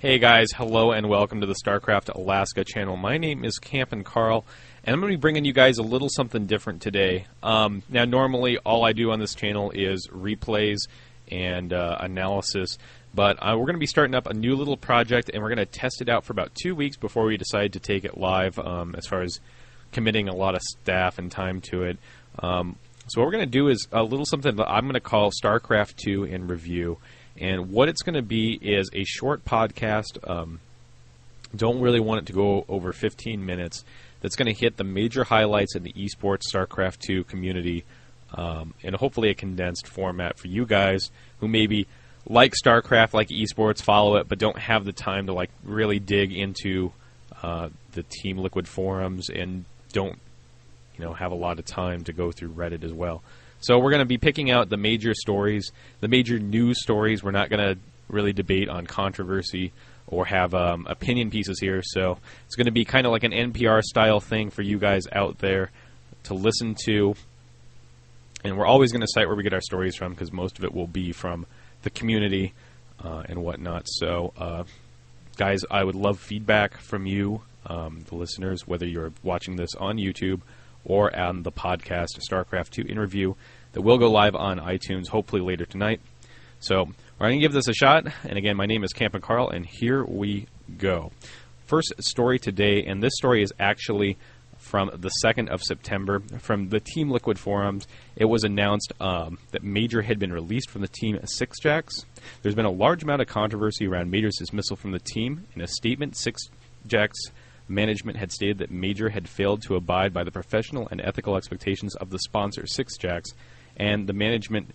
Hey guys, hello and welcome to the StarcraftAlaska channel. My name is Camp Carl, and I'm going to be bringing you guys a little something different today. Now, normally all I do on this channel is replays and analysis, but we're going to be starting up a new little project, and we're going to test it out for about 2 weeks before we decide to take it live, as far as committing a lot of staff and time to it. So what we're going to do is a little something that I'm going to call StarCraft 2 in Review. And what it's going to be is a short podcast. Don't really want it to go over 15 minutes. That's going to hit the major highlights in the esports StarCraft 2 community, and hopefully a condensed format for you guys who maybe like StarCraft, like esports, follow it, but don't have the time to really dig into the Team Liquid forums and don't have a lot of time to go through Reddit as well. So we're going to be picking out the major stories, the major news stories. We're not going to really debate on controversy or have opinion pieces here. So it's going to be kind of like an NPR-style thing for you guys out there to listen to. And we're always going to cite where we get our stories from, because most of it will be from the community and whatnot. So, guys, I would love feedback from you, the listeners, whether you're watching this on YouTube or on the podcast StarCraft 2 in Review that will go live on iTunes hopefully later tonight. So we're going to give this a shot. And again, my name is Camp Carl, and here we go. First story today, and this story is actually from the 2nd of September. From the Team Liquid forums, it was announced that Major had been released from the team Sixjacks. There's been a large amount of controversy around Major's dismissal from the team. In a statement, Sixjacks management had stated that Major had failed to abide by the professional and ethical expectations of the sponsor, Sixjacks, and the management,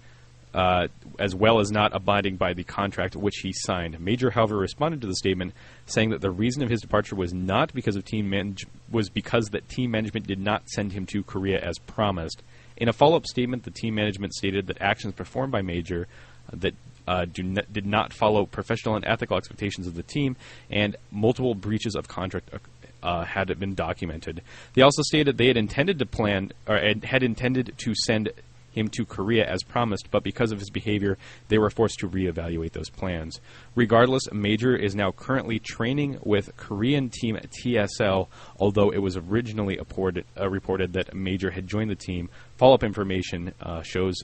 as well as not abiding by the contract which he signed. Major, however, responded to the statement, saying that the reason of his departure was not because of team management did not send him to Korea as promised. In a follow-up statement, the team management stated that actions performed by Major that did not follow professional and ethical expectations of the team, and multiple breaches of contract had been documented. They also stated they had intended to send him to Korea as promised, but because of his behavior, they were forced to reevaluate those plans. Regardless, Major is now currently training with Korean team TSL, although it was originally reported that Major had joined the team. Follow-up information shows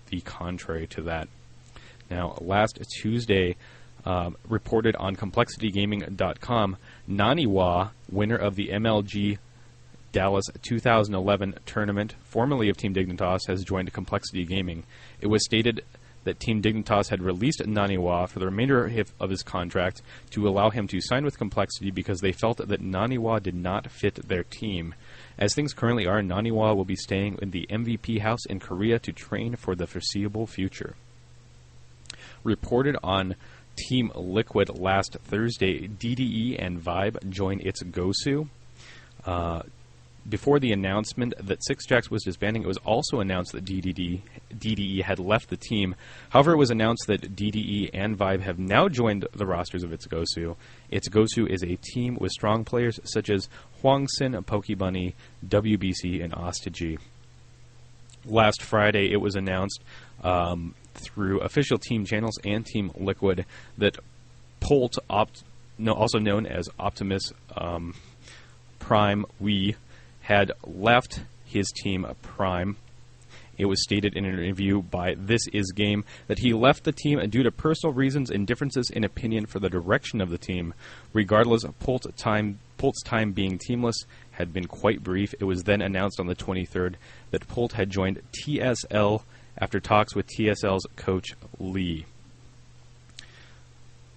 the contrary to that. Now, last Tuesday, reported on ComplexityGaming.com, Naniwa, winner of the MLG Dallas 2011 tournament, formerly of Team Dignitas, has joined Complexity Gaming. It was stated that Team Dignitas had released Naniwa for the remainder of his contract to allow him to sign with Complexity because they felt that Naniwa did not fit their team. As things currently are, Naniwa will be staying in the MVP house in Korea to train for the foreseeable future. Reported on Team Liquid last Thursday, DDE and Vibe joined its Gosu. Before the announcement that Sixjacks was disbanding, it was also announced that DDE had left the team. However, it was announced that DDE and Vibe have now joined the rosters of its Gosu. Its Gosu is a team with strong players such as Hwangsin, Pokebunny, WBC, and Ostagy. Last Friday, it was announced through official team channels and Team Liquid that Polt, also known as Optimus Prime Wee, had left his team Prime. It was stated in an interview by This Is Game that he left the team due to personal reasons and differences in opinion for the direction of the team. Regardless, Polt's time being teamless had been quite brief. It was then announced on the 23rd that Polt had joined TSL after talks with TSL's coach Lee.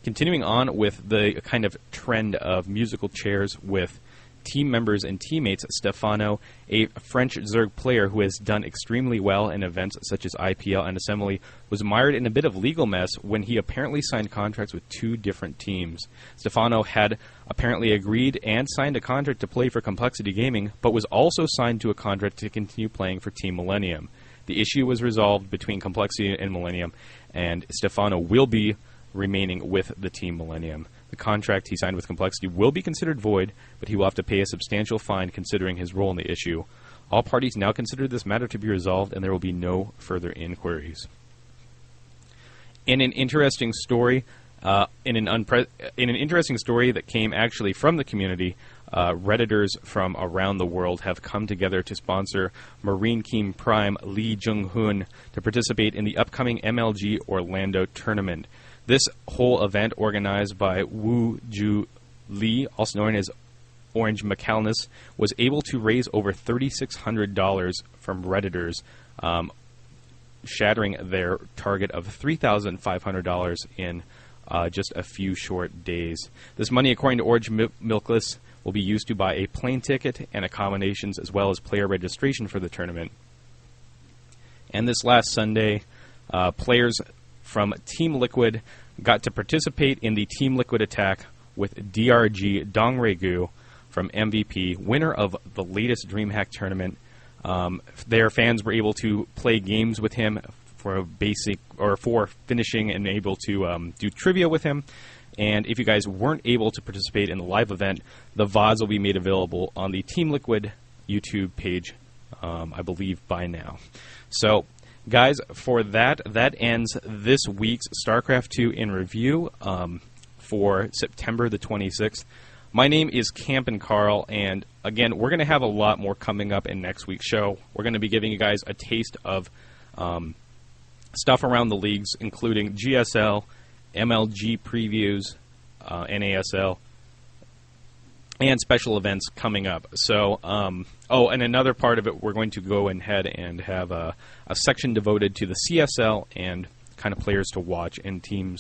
Continuing on with the kind of trend of musical chairs with team members and teammates, Stefano, a French Zerg player who has done extremely well in events such as IPL and Assembly, was mired in a bit of legal mess when he apparently signed contracts with 2 different teams. Stefano had apparently agreed and signed a contract to play for Complexity Gaming, but was also signed to a contract to continue playing for Team Millennium. The issue was resolved between Complexity and Millennium, and Stefano will be remaining with the Team Millennium. The contract he signed with Complexity will be considered void, but he will have to pay a substantial fine considering his role in the issue. All parties now consider this matter to be resolved, and there will be no further inquiries. In an interesting story, In an interesting story that came actually from the community, Redditors from around the world have come together to sponsor Marine Team Prime Lee Jung-hoon to participate in the upcoming MLG Orlando tournament. This whole event, organized by Woo Ju Lee, also known as Orange McAlnis, was able to raise over $3,600 from Redditors, shattering their target of $3,500 in just a few short days. This money, according to Orange Milkless, will be used to buy a plane ticket and accommodations as well as player registration for the tournament. And this last Sunday, players from Team Liquid got to participate in the Team Liquid attack with DRG Dongregu from MVP, winner of the latest DreamHack tournament. Their fans were able to play games with him for finishing and able to do trivia with him. And if you guys weren't able to participate in the live event, the VODs will be made available on the Team Liquid YouTube page, I believe, by now. So, guys, for that ends this week's StarCraft 2 in review for September the 26th. My name is Campin' Carl, and again, we're going to have a lot more coming up in next week's show. We're going to be giving you guys a taste of stuff around the leagues, including GSL, MLG previews, NASL, and special events coming up. So, and another part of it, we're going to go ahead and have a section devoted to the CSL and kind of players to watch and teams